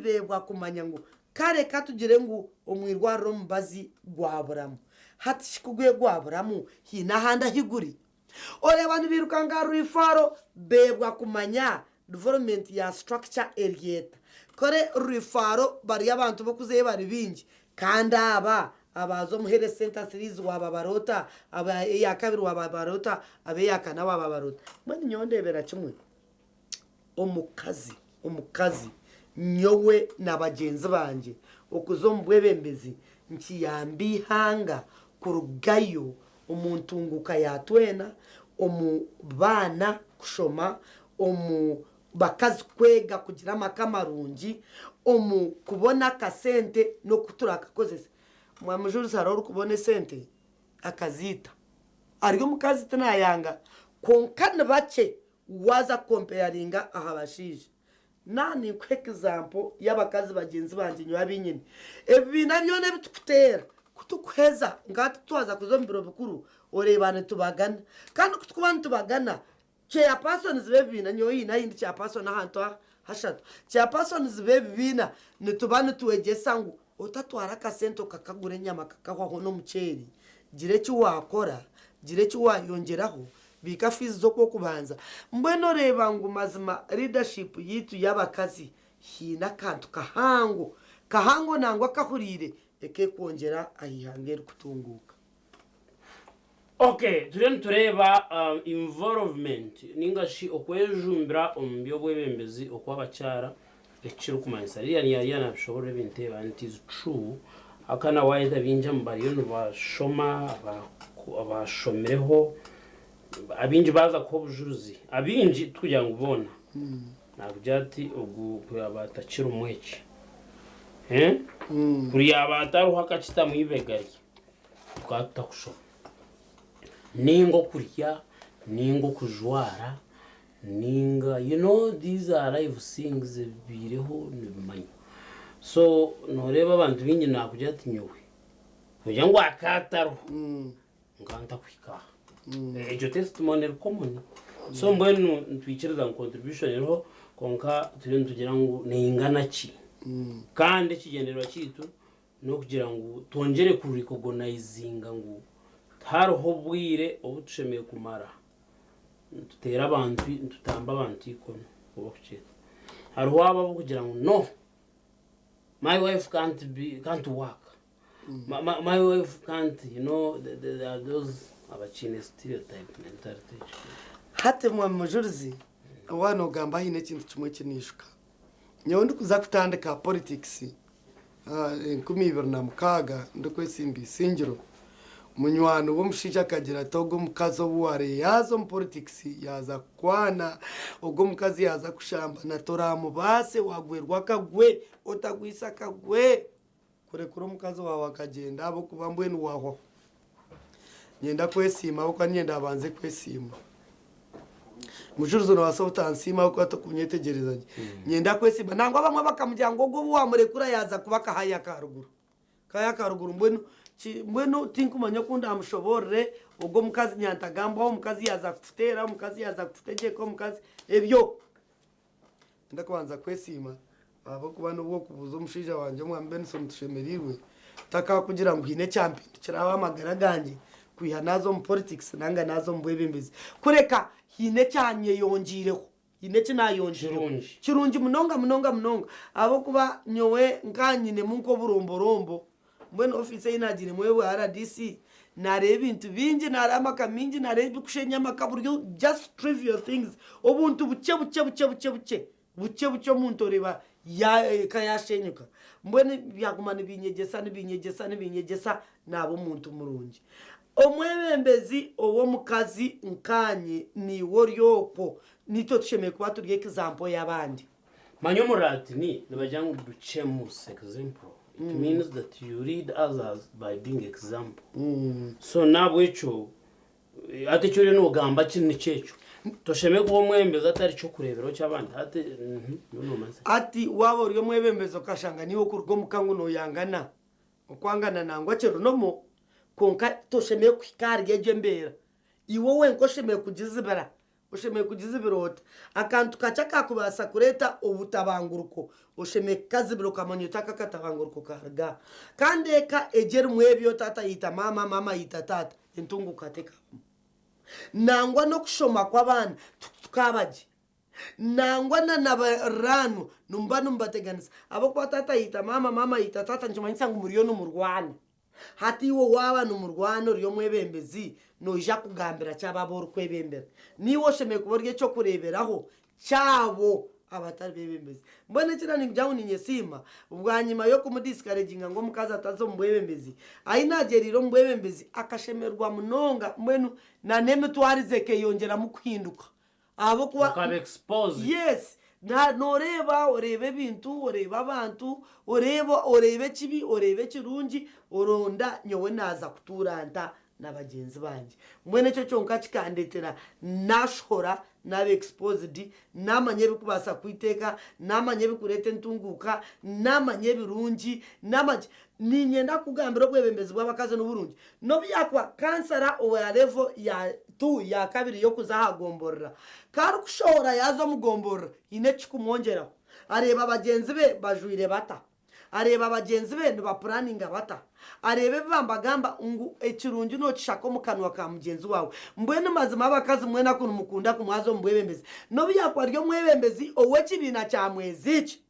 bebwa kumanya ngo kare katugire ngo umwirwaro mbazi gwaburamu hatishikugwe gwaburamu hina handa higuri ore abantu birukanga rifaro bebwa kumanya development ya structure erieta kore rifaro bari abantu bokuze bari bingi kanda abazo muhere center series wababarota aba ya kabiri wababarota abe yakana wababarota mwani nyondebera kimwe omukazi nyowe nabagenzi banje okuzombwebembezi nkiyambi hanga kurugayo omuntunguka yatwena omubana kushoma bakazi kwega kugira amakamarungi kubona kasente no kuturaka kozese mwamujuru saroro kubone sente akazita ariyo mukazi tanayanga konkana bace waza comparinga ahabashije nani ku example y'abakazi bagenzi banje nywa binyine ebi nabyo ne bitukutera kutukweza ngati twaza kuzombiro bikuru orebane tubagana kandi kutukubana tubagana cha person zibebina nyoyi na yindi cha person ahantu hashatu cha person zibebina nitubane tuwegesa ngo utatwara kasento kakagure nyama kakahwaho no muceri gire cyo wakora gire cyo wayongeraho bika fees zo kubanza mbweno reba ngo mazima leadership yitu y'abakazi hina kantu kahango nangwa kahurire eke kongera ahihangera kutunguka. Okay, tureba involvement ningashi okwejumbira ombyo bwebembezi okwabacyara ekiro kumanyisa yana bishobora binte banti is true akana waida binja mbariyo bashoma abashomereho abinji baza ko bujuruzi abinji tujya ngubona nabyati ugu abatakira umweki kuri abataruha kacita mwibegari twatakushoma ningo kurya ningo kujwara ninga these are live things bireho nibimanyo so noreba abantu bingi nakujya tinyowe kujya ngo akataro nganta kwika ejo testimony common so mbwenu ntwikiriza contribution rero konka tugira ngo ningana ki kandi kigenderwa kitu no kugira ngo tongere ku recognizinga ngo haroho bwire obutushemeye kumara tutera abantu tutamba abantu ikono obukucheta haroho aba kugira ngo no my wife can't work my wife can't those abachine stereotype mentality hate mwa mujurizi wano gamba hine kintu kimwe kinishuka nyondi kuza kutandika politics 2026 ndokwesimbi singiro munywano wo mushija kagira togo mukazo buware yazo mu politics yaza kwana ubwo mukazi yaza kushamba na toramu base wagwerwa kagwe otagwisa kagwe kure kuro mukazo wawe akagenda abo kuba mbwenu waho nyenda kwesima abo nyenda abanze kwesima mujuruzo no wasotansima uko atokunyetegerezanye nyenda kwesima nangwa bamwe bakamujyango ngo buwamurekura yaza kubaka haya karuguru mbwenu tinkumanya kunda amushobore ubwo mukazi nyantagamba mukazi yaza kutera mukazi yaza kutegeka mukazi ebyo ndakubanza kwesima abo kubana ubwo kubuza umushija wanje mwambe Benson tushemerirwe taka kugira ngo hine champion kiraba amagara ganje kwiha nazo mu politics nanga nazo mbwebembezi kureka hine cyanye yongireho hine kinayongireho kirungi munonga abo kuba nyowe nganyine munko buromborombo mbwene office inagire mwewe RDC nareba ibintu bingi narama kamingi nareba kushenya makaburyo just trivial things obuntu buke muntu reba ya kayashenyuka mbwene byagumana binyegesa nabo muntu murungi omwebembezi owo mukazi nkanye ni woryoko nito tushemeye kuba turi example y'abandi manyo murati ni nabajyangu duchemus example. It means that you read others by being example. So nabo echo ate cyo no gamba kinni cyecho tosheme ko mwembeza atari cyo kurebero cy'abandi ate no maze ati wabo ryo mwebembezo kashanga niwo kurgo mukangu no yangana okwangana nangwa cyo nomo konka tosheme kwikari yeje mbera iwo wenko sheme kugizibara ushemeye kugiza ibirota akantu kaca kakubasa kureta ubutabanguruko ushemeye kazibiro kamanyo taka katabanguruko karaga kandi eka egera mwebyo tata yita mama yita tata intungu kateka nangwa no kushoma kw'abana tukabaje nangwa na nabaranu numbateganisa abo kwa tata yita mama yita tata njumanyisa ngumuriyo n'umurwana hati wo waba n'umurwano riyo mwebembezi noja kugambira cyababoro kwebembera niwo shemeye kuborye cyo kureberaho cyabo abatari bebembezi mbone kirani njyaho ninyesima ubwanyima yo kumudiscouraginga ngo mukaza atazo mbwebembezi ayinageriro mbwebembezi akashemerwa munonga mwenu na neme twarizeke yongera mu kwihinduka abo kuba expose yes na noreba orebe bintu oreba abantu orebe kibi orebe kirungi oronda nyowe naza kuturanta n'abagenzi banje mwene cyo cyonka kikandetera nashora nabe exposed namanye bikubasa kwiteka namanye bikurete ntunguka namanye birungi namanye ninyenda kugambira kwebembezi bw'abakaze n'uburungi no byakwa kansara oya level ya tu ya kabiri yo kuzahagomborera kari kushora yazo mugomborera ine kikumwongeraho areba abagenzi be bajuire bata areba abagenzi be ba planning bata arebe bambagamba ungu ekirungi no kishako mukanwa ka mugenzi wawe mbwene mazima abakazi mwena kuno mukunda kumwazo mbwebembezi no byakwa ryo mwebembezi owe kibina cya mweziki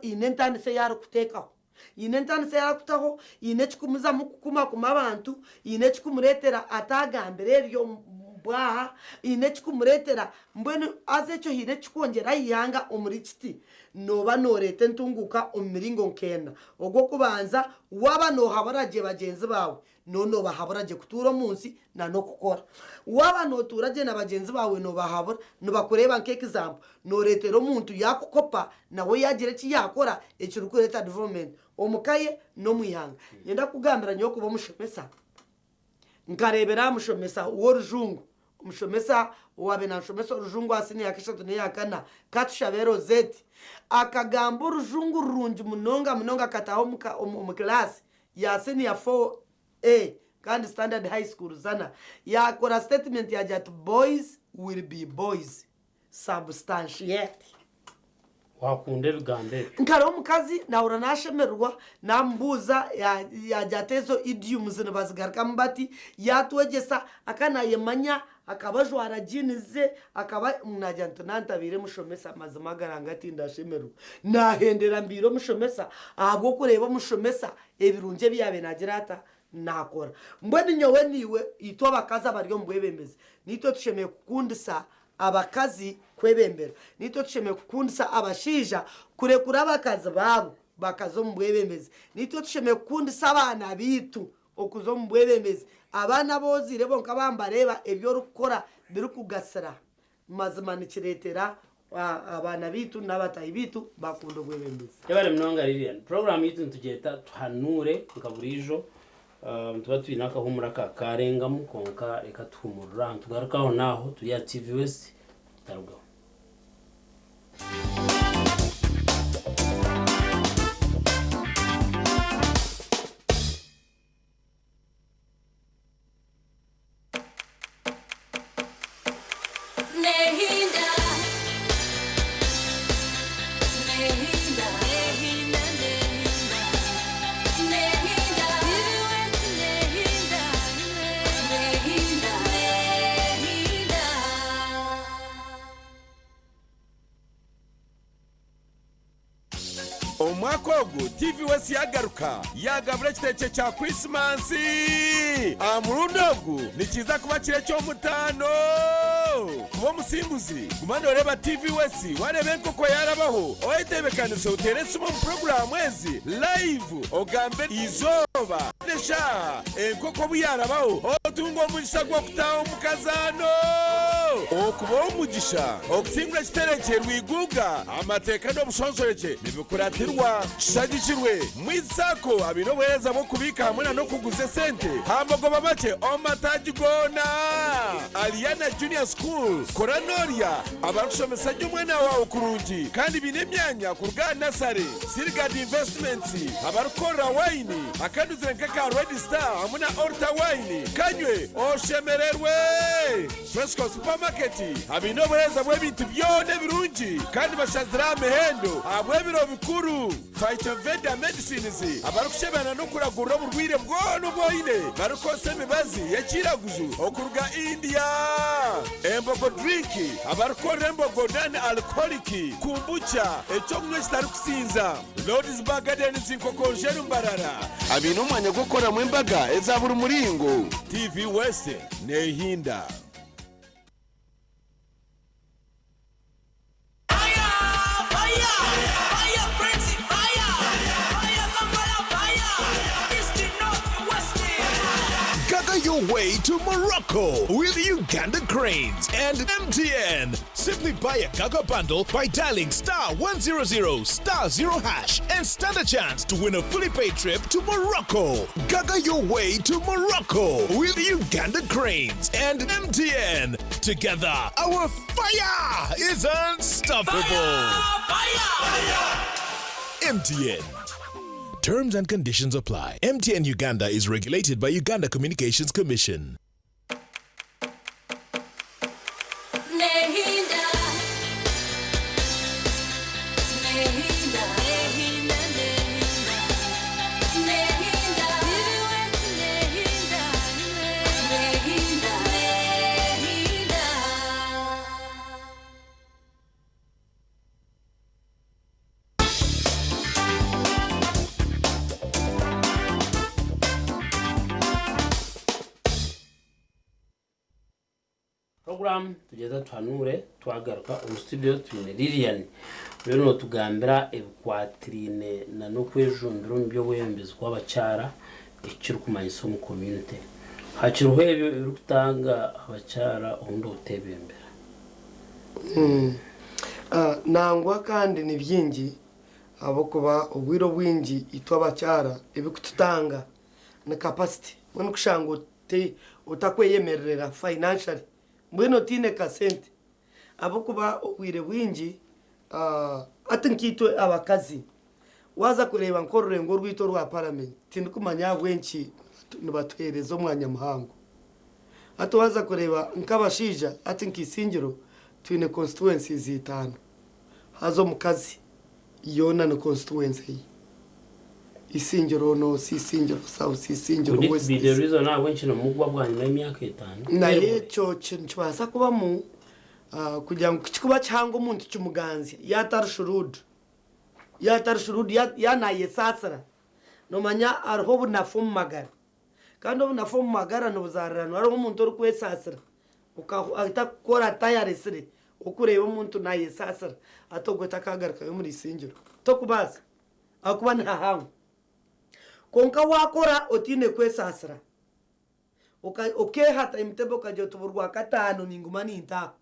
ine ntandise yaro kutekaho ine ntandise yaro kutaho ine kikumuza mukukuma kuma abantu ine kikumuretera atagambere ryo bwaha ine kikumuretera mbwene azecho hine kikongera yanga umurikiti noba norete ntunguka umiringo nkenda ogwo kubanza waba no habaraje bagenzi bawe no bahaburaje kutura munsi na no kukora waba no turaje na bagenzi bawe no bahabura no bakureba nke example no retero muntu yakukopa nawe yagire ki yakora ekirukureta development omukaye no muyanga yenda kugambira nyo kuba mushomesa nkarebera mushomesa wo rujungu mushomesa wabe na mushomesa rujungu asini yakishatu ne yakana katushabero zeti akagambo rujungu rungi munonga kataho mu class ya senior 4A kandi standard high school zana yakora statement ya that boys will be boys substantiate wakunde rugambe nkaro mukazi naura nashemerwa nambuza ya jatezo idioms n'abazigaruka mbati yatwegesa akana yemanya akabajwara jinize akaba munajyanto nantabire mushomesa mazima garangati ndashemerwa nahendera mbiro mushomesa ahubwo kureba mushomesa ebirunje byabe nagirata nakora mbone nyowe niwe ito bakaza baryo mbwebembeze nito tushemeye kukundisa abakazi kwebembera nito tushemeye kukundisa abashija kurekura abakazi babo bakazo mbwebembeze nito tushemeye kukundisa abana bitu okuzo mbwebembeze abana bozire bonka bambareba ebyo rukora biri kugasara mazima nikiretera abana bitu n'abatayi bitu bakunda bwebembeze yabare mnonga Lilian program yitu tugeta tuhanure tukaburijo tuba twinaka humura karenga mukonka reka twumurura tugarukaho naho tuya TV West tarugaho Omwakogo TV West yagabura kiteke cya Christmas amurunogu nikiza kuba kire cyo mutano kuba musimbuzi gumano reba TV West warebe koko yarabaho oyitebekaniso uteretse mu program mwezi live ogambe izoba nesha enkoko buyarabaho otungo mugisagwa kutaho mukazano okuba umugisha okusingura kitereke rwiguga amateka no bushonzoreke nibikuratirwa shagikirwe mwisako abinobereza bo kubika hamwe no kuguza sente hambogo babake omatagigona Aliana Junior School Koranoria abarushomesa y'umwana wawe kurungi kandi binemyanya kurugana sare Sirgad Investments abarukora wine akanduzire nkaka Red Star hamwe na Orta wine kanywe oshemererwe Fresco Supermarket supermarket abino obuheza bw'ebintu byona birungi kandi bashazira amehendo abw'ebiro bikuru Phytoveda medicines abarukushebana no kuragurira burwire bwono bwoine barukose emibazi yakiraguju okuruga India embogo drink abarukora embogo non alcoholic kumbucha ekyomwe kitari kusinza Lord's Garden zinkokonjera mbarara abino mwanya gukora mu embaga ezabura umuringo TV West nehinda Your way to Morocco with Uganda Cranes and MTN. Simply buy a Gaga bundle by dialing *100 *0# and stand a chance to win a fully paid trip to Morocco. Gaga your way to Morocco with Uganda Cranes and MTN. Together, our fire is unstoppable. Fire! MTN. Terms and conditions apply. MTN Uganda is regulated by Uganda Communications Commission. program tugeza twanure twagaruka mu studio twine Lilian rero tugambira ebikwatirine na no kwejundiro mbyo wembezwa abacara ikiri kumanyiso mu community hakiruhebyo rutanga abacara ondo utebembera nangwa kandi ni byingi abo kuba ubwiro bwingi itwa abacara ebikututanga na capacity wano kushango te utakweyemerera financially mbwino tine kasente abo kuba ubwire bwingi atinkitwe abakazi waza kureba nkorurengo rwito rwa parliament tindi kumanya bwenki nibatwereza umwanya muhango ato waza kureba nkabashija atinkisingiro twine constituencies zitano hazo mukazi yona no constituency isingiro no sisingiro south isingiro west the reason na wenchi no mugwa bwanyu na imyaka 5 na yecho chinchwasa kuba mu kugira ngo kikuba cyangwa umuntu cyumuganzi yatarshurud yanaye sasara no manya arho bunafumu magara kandi bunafumu magara no buzarana ari umuntu uri kwesasira ukatakora tayaresire ukureba umuntu naye sasara atogota kagaruka yo muri singiro to kubaza akuba ntahangu konka wakora otine kwesasira hata imtebo kajotuburwa katano ningumani inta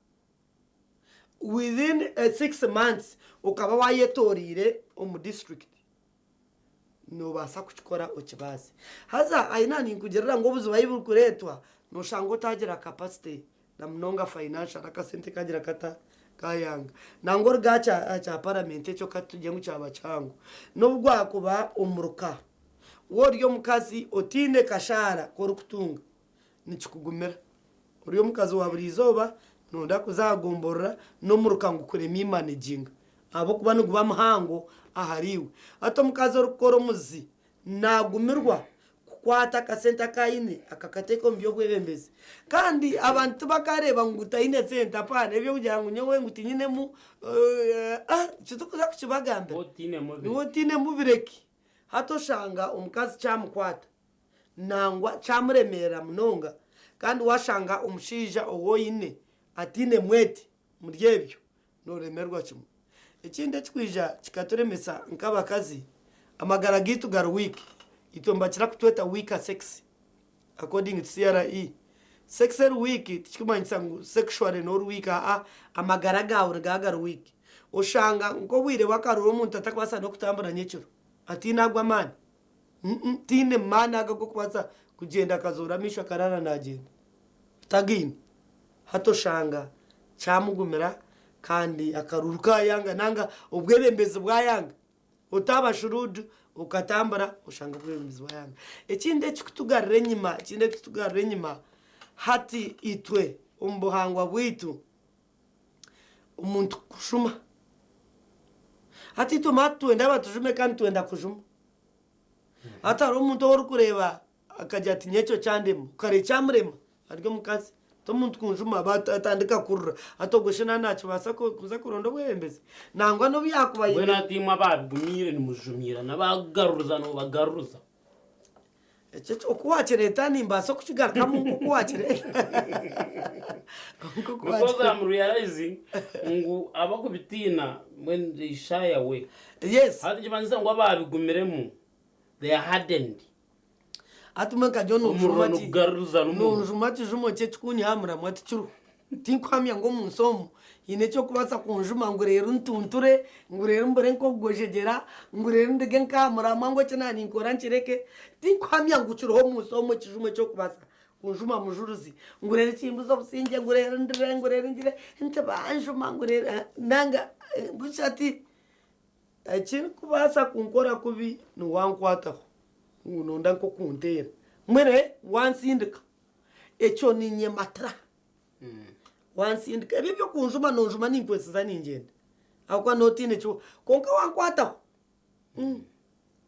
within 6 months ukaba wayetorire mu district no basa kuchikora okibazi haza aina ninkugerera ngo buzuba yibukuretwa no shango tagira capacity na mnonga financial akasente kagira kata kayanga nangor gacha acha parliament cyo katuje mu cyaba cyangu nubwo akuba umuruka woriyo mukazi otine kashara korukutunga nikikugumira uriyo mukazi wa burizoba nunda kuzagomborera no murukangu kurema managing abo kuba nuguba muhango ahariwe ato mukazi rukoro muzi nagumirwa kukwata kasenta kayine akakateko mbyo gwebembeze kandi abantu bakareba ngutayine senta pane byo kugira ngo nyewe ngutinyine mu kitukuza kukibagambe otine mu bireki hato shanga umukazi cyamukwata nangwa cyamuremera munonga kandi washanga umushija owoyine atine mwete muryebyo noremerwa kimwe ikindi twija kikaturemesa nkabakazi amagara gitu garu week itomba kira kutweta week sex according to CRE sexual week tikumanyisa ngo sexual no week amagara garu week oshanga nko bwire wakaruro umuntu atakwasa no kutambura nyecuro atinagwa mani tine mana agako kwaza kugenda kazoramisha karara nagenda tagini hato shanga cyamugumira kandi akaruruka yanga nanga ubwebembeze bwa yanga utabashurudu ukatambara ushanga ubwebembeze bwa yanga ikindi kitugarire nyima hati itwe umbuhangwa bwitu umuntu kushuma ati tomatu twenda batujume kandi twenda kujuma atari umuntu uri kureba akajya ati nyecho cyandemo kare cyamurema aryo mukazi to muntu kunjuma batandika kurura atogoshena ntacyo basa ko kuza kurondo bwembeze nangwa no byakubaye we natima babigumire ni mujumira nabagaruza no bagaruza cyo okuwakireta nimbaso kukigaruka mu kuwakireta because I'm realizing ngo abakubitina when they shy away. Yes, hadi jibanza ngo ababigumiremo they are hardened. Atumeka jono umurano garuza n'umujumati jumo cye twunyahamura mwati cyuru tinkwamya ngo munsomo ine cyo kubasa kunjuma ngo rero ntunture ngo rero mbere nko gojegera ngo rero ndege nkamura mango cyana ninkora nkireke tinkwamya ngo cyuru munsomo kijumo cyo kubasa kunjuma mujuruzi ngo rero kimbuzo businge ngo rero ndire ngo rero ngire nte banjuma ngo rero nanga gushati akiri kubasa kunkora kubi no wankwataho unonda nko kuntera mwere wansindika echo ninye matra wansindika bibyo kunjuma nonjuma ninkwese za ningenda akwa notine cyo konka wankwataho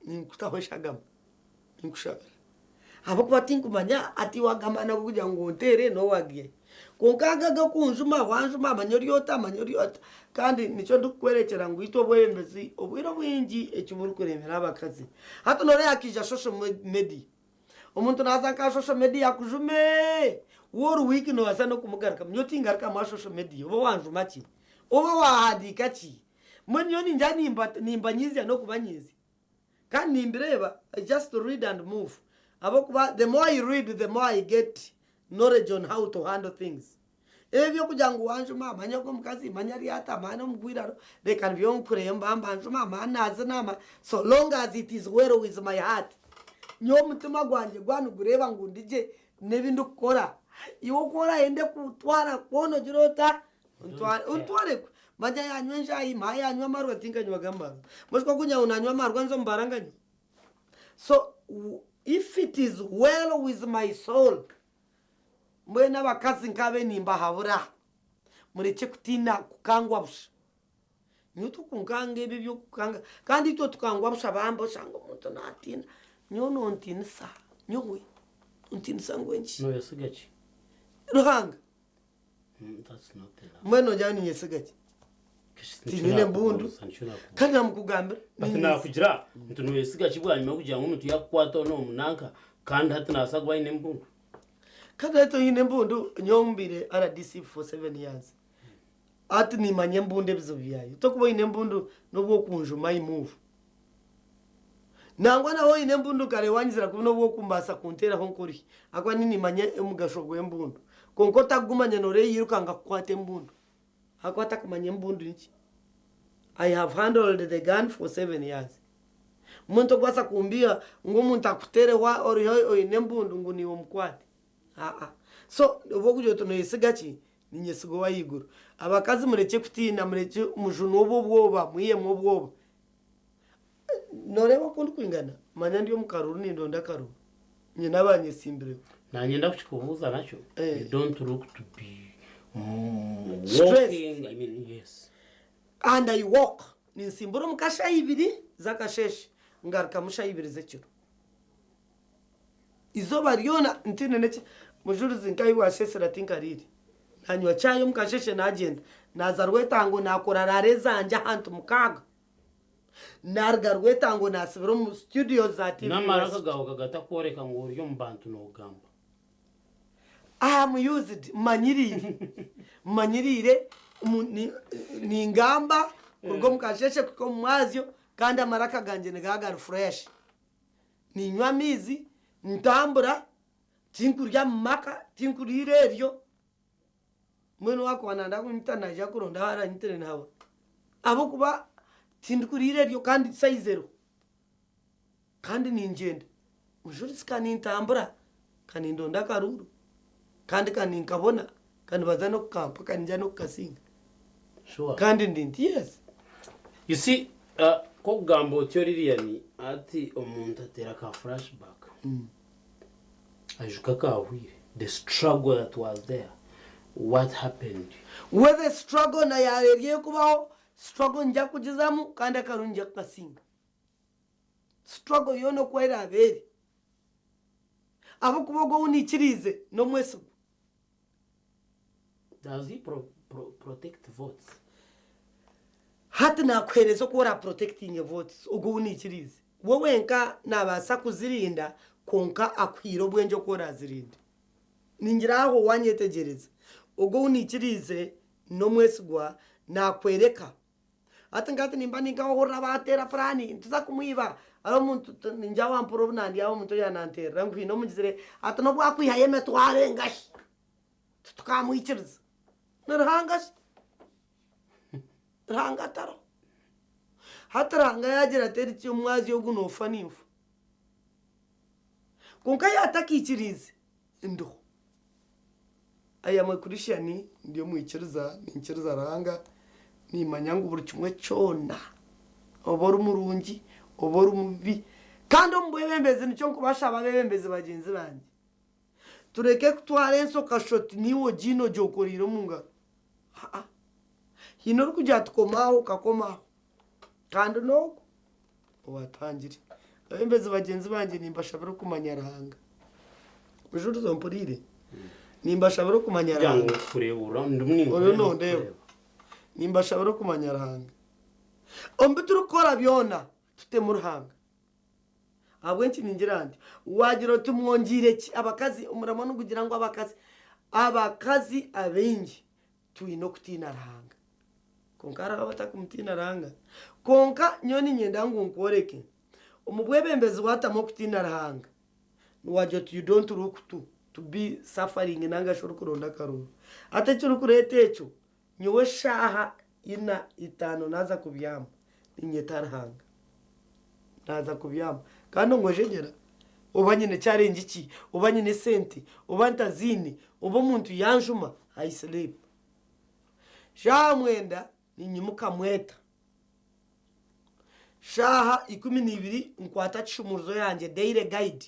ninkutaho shagama ninkushaka abo kwatinkumanya ati wagamana kugira ngo ntere no wagiye konka gaga kunjuma wanjuma amanyoriyota kandi nico ndukwerekera ngo ito bwembezi obwiro bwingi ekiburu kuremera abakazi hato nore yakija social media umuntu nazaka social media kujume woru wiki no asano kumugaraka mnyotingaraka ma social media obo wanjuma ki obo wahadika ki mwenyoni njani nimba nyizi no kubanyizi kandi nimbireba just to read and move abo kuba the more you read the more you get knowledge on how to handle things. Ebyo kujangu wanjuma manya ko mukazi manyari ata mana mugwiraro they can be on kuremba mbanjuma mana azanama so long as it is well with my heart nyo mutima gwanje gwanu gureba ngundije nebindu kukora iwo kora ende kutwara kono jirota untware manja yanywe njayi maya anywa marwa tinganywa gambaro mushko kunya unanywa marwa nzo mbaranganyo so if it is well with my soul mwena bakazi nkabe nimba habura mureke kutina kukangwa busha nyutu kunkange ibi byo kukanga kandi to tukangwa busha bambo shango muntu natina nyono ntinisa nyogwe ntinisa ngwenchi no yasigachi ruhanga that's not enough mweno jani yesigachi tinine mbundu kandi namukugambira batina kugira muntu no yesigachi bwanyuma kugira ngo muntu yakwata no munanka kandi hatina sagwa ine mbundu kada to ine mbundu nyombire RDC for 7 years ati ni manye mbunde bizobiyayo to kuba ine mbundu nobwo kunjuma imove nangwa naho ine mbundu kare wanyizira kuno bwo kumbasa kuntera honkori akwa nini manye emugashogwe mbundu konko tagumanya nore yirukanga kwate mbundu akwata kumanye mbundu nchi I have handled the gun for 7 years muntu kwasa kumbia ngo muntu akutere wa ori ine mbundu nguni wo mkwate so obokujo to nesigachi ninyesigo wayiguru abakazi mureke kutina mureke umujuno obobwoba mwiye mobwoba noreba kundi kwingana manya ndiyo mukaruru nindo ndakaru nyina banyesimbire nanyenda kuchikubuza nacho you don't look to be walking I mean yes and I walk ninsimburo mukasha ibiri zakasheshe ngarka musha ibiri zekiro izoba ryona ntine nece mujuruzi nkai washesera tinkariri nanywa cyayo mukasheshe nagenda nazarwetango nakorarare zanja hantu mukaga nargarwetango nasibiro mu studio za TV namaraka gaho kagata koreka ngo uryo mbantu no gamba I am used manyirire ni ngamba urwo mukasheshe kuko mwazyo kandi amaraka ganje negaga fresh ni nywa mizi ntambura tinkurya maka tinkurire ryo mwene wako wananda kunyita ja kuronda hara ntere nawe abo kuba tinkurire ryo kandi sayizero kandi ninjenda ujuri skani ntambura kandi ndonda karuru kandi nkabona kandi bazano kampa kandi njano kasinga sure kandi ndindi yes you see ko gambo teoririya ni ati omuntu atera ka flashback ajuka kawire the struggle that was there What happened? Whether struggle na yareriye kubaho struggle njya kugizamu kandi akarunje kasinga struggle yono kwera abere abo kubogo unikirize no mwese. Does he protect votes? Hati nakwereza ko ra protecting votes ugo unikirize wowe nka nabasa kuzirinda konka akwiro bwenjo ko razirinda ningiraho wanyetegereza ugo unikirize no mwesugwa nakwereka ati ngati nimba ningaho rabatera prani tuza kumwiba aro muntu ninja wa mporo nandi yawo muntu yanantera ngwino mugizire ati no bwakwihaye metware ngashi tukamwikiriza narahangashi rangataro hataranga yagira teriki umwazi yo gunofa nimfu konka yatakikirize ndo aya makurishani ndiyo mwikiriza ninkiriza ranga ni manyangu buri kimwe cyona obora umurungi obora umubi kandi ombwebembeze nicyo nkubasha ababembeze bagenzi banje tureke kutwara ensoka shoti niwo jino jokoriro munga hino kujya tukomaho kakomaho kandi no watangire abembeze bagenzi banje nimbashabira kumanyarahanga bujuru zompurire nimbashabira kumanyarahanga Jango kurebura ndumwingo oyo no ndeba nimbashabira kumanyarahanga ombe turukora byona tute mu ruhanga abwenki ningirandi wagira tumwongire ki abakazi umuramo no kugira ngo abakazi abengi tuino kutina rahanga konkara abatakumtina ranga konka nyoni nyenda ngo nkoreke umubwebembezi watamo kutina rahanga nuwaje you don't look to be suffering nanga shuru kuronda karuru atacyo kuretecho nyowe shaha ina itano naza kubyama ninyetarahanga naza kubyama kandi ngojegera ubanyine challenge iki ubanyine senti ubantazini ubo muntu yanjuma I sleep shamwenda ninyimuka mweta shaha 12 nkwata chumuruzo yanje daily guide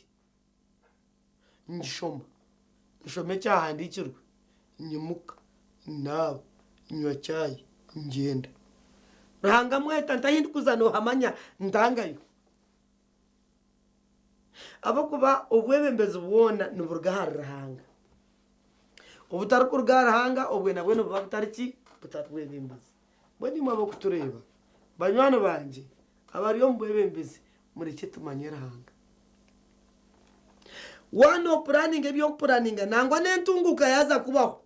njishoma nshome cyahandikirwe nyimuka nawe nywa cyayi ngenda rahanga mweta ntahindukuzano hamanya ndangayo abo kuba ubwebembeze ubwona nuburgarahanga ubutarukurgarahanga obwe nabwe no batariki butatwebembeze bani mwabo kutureba banywano banje abariyo mbwebembeze muri kitumanyerahanga wano planning ebyo planning nangwa nentunguka yaza kubaho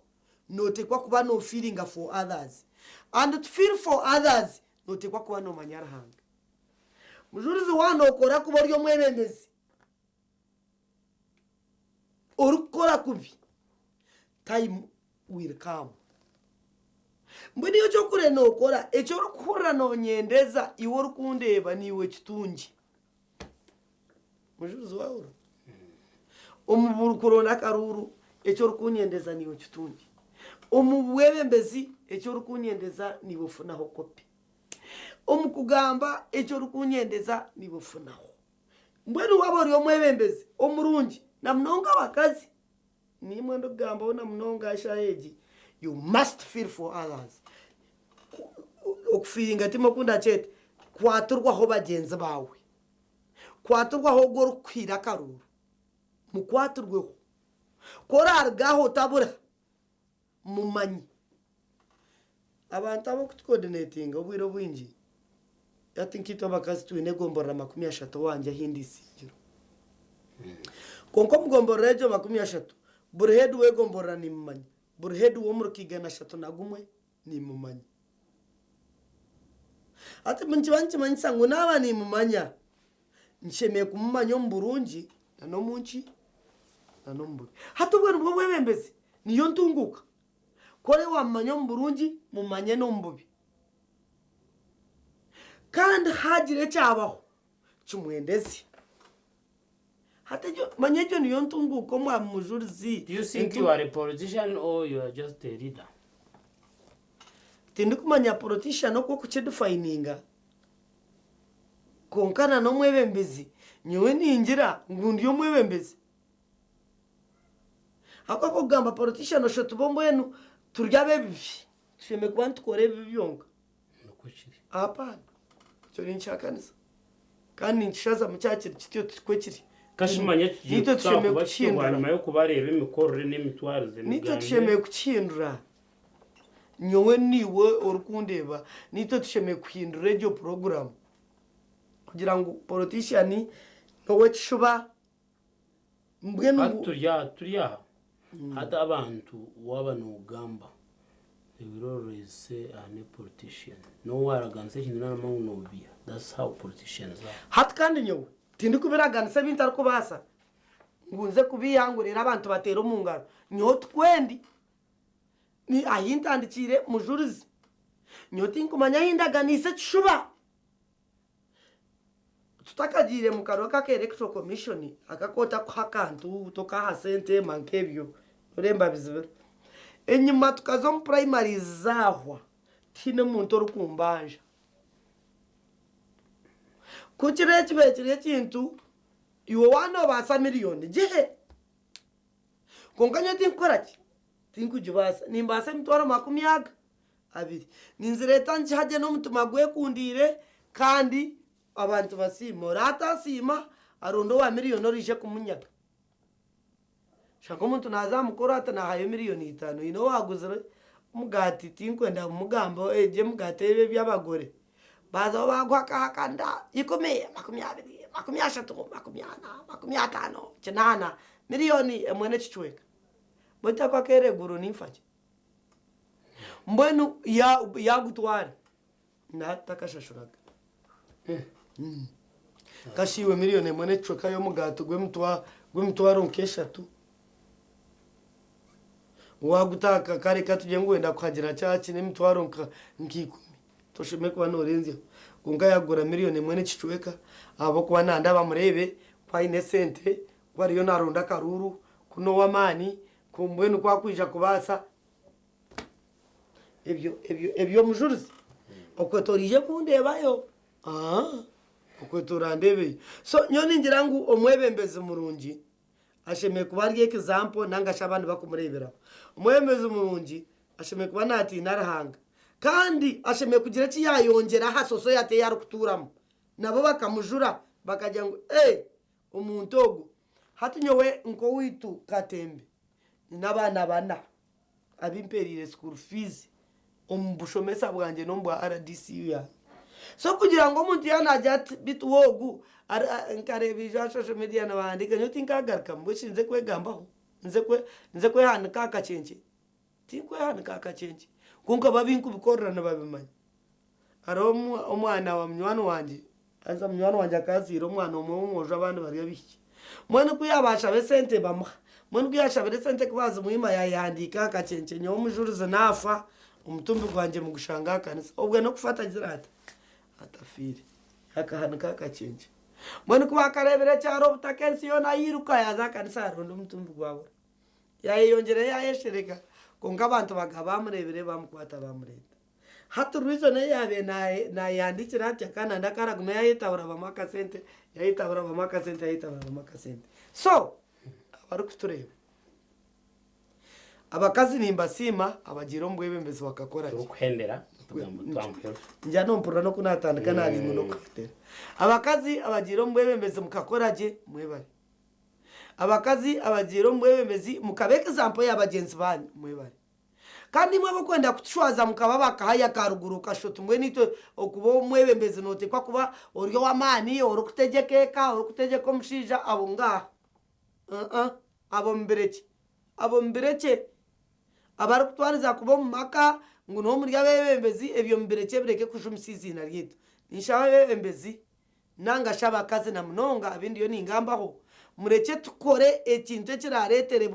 notekwa kuba no feeling for others and to feel for others notekwa kuba no manyarahanga mujurizi wano okora kuba ryo mwebembeze orukora kubi time will come mboni yo cyokure no kora echo rukura no nyendeza iwo rukundeba niwe kitungi mujurizi wawe umuburu kurona karuru echo rukunyendeza niwe kitungi umubwebembezi echo rukunyendeza niwe funaho kopi umukugamba echo rukunyendeza niwe funaho mbweni wabori yo mwebembezi omurungi na mnonga bakazi ni mwendo gamba ona mnonga ashayeji you must feel for others okufiringa timo kunda chete kwaturwa ho bagenzi bawe kwaturwa ho gorukwira karuru mukwaturweho korargaho tabura mumanyi abantu abo kutcoordinating obwiro bwinji yatinkito bakazi tuine gombora 30 wanje hindi singiro konko mugombora ejo 30 burhedu we gombora ni mumanyi burhedu wo murukigana 3 nagumwe ni mumanyi ati munchibanchi manyisango naba ni mumanya nsheme kumumanya mburunji no munchi nanombu hato bwe bwebembezi niyo ntunguka kore wamanya mburunji mumanye nombubi kandi hagire cyabaho cyumwendezi hatajo manyejo niyo ntunguko mwa mujurizi. Do you think you are a politician or you are just a leader? Tindi kumanya politician oko kuchedefininga konkana no mwebembezi nyewe ningira ngundi yo mwebembezi akako gamba politician oshoto bombwenu turya bebi tusheme kuba tukore byonga nukuchiri apana cyo ni nshakaniza kandi nshaza mu cyakiri kityo twekiri kashimanya nito tusheme kuchindura nyuma yo kubareba imikorere n'imitwarize nito tusheme kuchindura nyowe niwe orukundeba nito tusheme kuhindura radio program kugira ngo politician nowe kishuba mbwenu turya hata abantu waba n'ugamba they will always say I'm a politician no waraganse kintu n'amawunobia that's how politicians are hat kandi nyowe tindi kubiraganse bintu ariko basa ngunze kubiyangurira abantu batera umungaro nyo twendi ni ahintandikire mujurizi nyo tinkumanya hindaganise kishuba tutakagire mu karo ka electoral commission akakota kwa kantu toka hasente mankebyo uremba bizibera enyuma tukazo mu primary zahwa tine muntu rukumbanja kuchire kibekire kintu iwo wana basa miliyoni jehe konganya tinkoraki tinkujubasa nimbasa mitwaro 20 abiri ninzireta njaje no mutuma gwekundire kandi abantu basimo rata sima arundo wa miliyoni rije kumunyaga shako muntu nazamukora ata nahaye miliyoni 5 ino waguzire mugati tinkwenda mugambo eje mugatebe by'abagore baza bagwa kakanda ikomeye 20 50 chenana miliyoni emwene chichweka bota kwa kere guru nifaje mbwenu ya gutwara na takashashuraga kashiwe miliyoni emwene chichweka yo mugato gwemutwaro nkeshatu wagutaka kare katuje ngwenda kwagira cyaci n'emitwaro nkikumi toshime kwa norenze kunga yagura miliyoni emwene chichweka abo kwa nanda bamurebe kwa inesente kwari yo naronda karuru kuno wamani kumbwenu kwa kwija kubasa ebyo mujurizi okwetorije kundebayo okwetorandebe so nyoni ngirangu omwebembeze murungi asheme kubarye example nangasha abantu bakumurebera umwemeze murungi asheme kuba nati narahanga kandi asheme kugira ki yayongera hasoso yate yarukuturamo nabo bakamujura bakajya ngo umuntu ogo hatinyowe nko witu katembe n'abana bana abimperire school fees ombushomesa bwanje no mbwa RDC ya so kugira ngo umuntu yanajya bituwogu nkarebija social media nabandika nyo tinkagarka mbushinze kwegambaho nze kwe hana kakacenje tinkwe hana kakacenje kunka babinku bikorana babimanya aro umwana wa mnywano wanje aza mnywano wanje akazira umwana umwoje abandi bari biki mwana kuyabasha besente bamwa mwana kuyasha besente kubaza muhima yayandika akacenje nyo mujurize nafa umutumbi gwanje mu gushanga kanisa ubwo no kufata zirata atafiri akahana kakacenje mwana kubakarebera cyaro butakensi yo nayiruka yaza kanisa rondo umutumbi gwawe yayiyongere yayeshereka konga abantu bagabamurebere bamukwata bamureta hatu reason yabe na yandikira ati kana ndakara gume yayitabura bamakasente so abari kutureba abakazi nimbasima abagiro mbwebembezi bakakora ukuhendera tugambo njya nompura no kunatandika nari no kufitera abakazi abagiro mbwebembezi mukakoraje mwebare abakazi abagiro mbwebembezi mukabeka example y'abagenzi banyu mwebare kandi mwebo kwenda kuchwaza mukaba bakahaya karuguru kashoto mwe nito okubo mwebembezi note kwa kuba oryo wamani orukutegekeka orukutegeka omushija abonga abo mbireke abari kutwariza kubo mu maka ngo no muri abebembezi ebyo mbireke bireke kujumisizi na ryitu nishawe bebembezi nanga shabakazi na mnonga abindi yo ningambaho mureke tukore ekintu kiraretere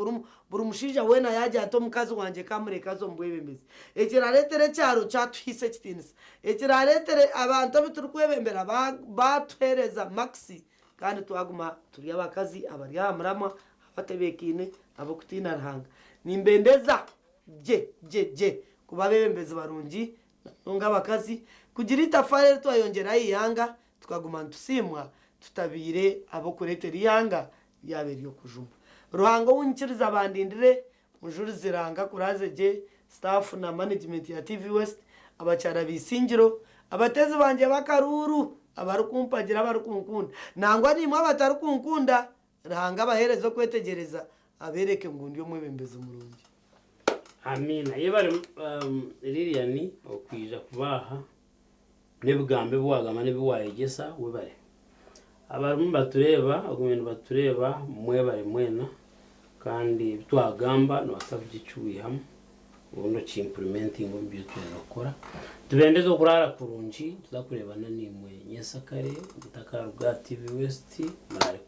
buri mushija wena yaje ato mukazi wanje kamureka zo mbwebembezi ekiraretere cyaro cyatuhise kitinisa ekiraretere abantu biturkwebembera batwereza maxi kandi twaguma turi abakazi abari amurama abatebekine abakutina rahanga nimbendeza je kuba bebembezi barungi nonga abakazi kugira itafare twayongera yiyanga tukaguma ntusimwa tutabire abo kuretera yanga yaberiyo kujuma ruhango wunkiriza abandindire mujuri ziranga kuraze je staff na management ya TV West abacara bisingiro abatezi banje bakaruru abarukumpagira barukunkunda nangwa nimwe batarukunkunda ranga abaherezo kwetegereza abereke ngo ndiyo mwebembeza umurungi. Amina yebare Lilian okwija kubaha nebugambe bwagama nebiwayegesa webare abarumu batureba agumene batureba mwebare mwena kandi twagamba no asabyicubihamu ubundo ki implementing obyo tunakora tubendeze okurara kurungi tuzakurebana nimwe nyesakare mutakaruga TV West mare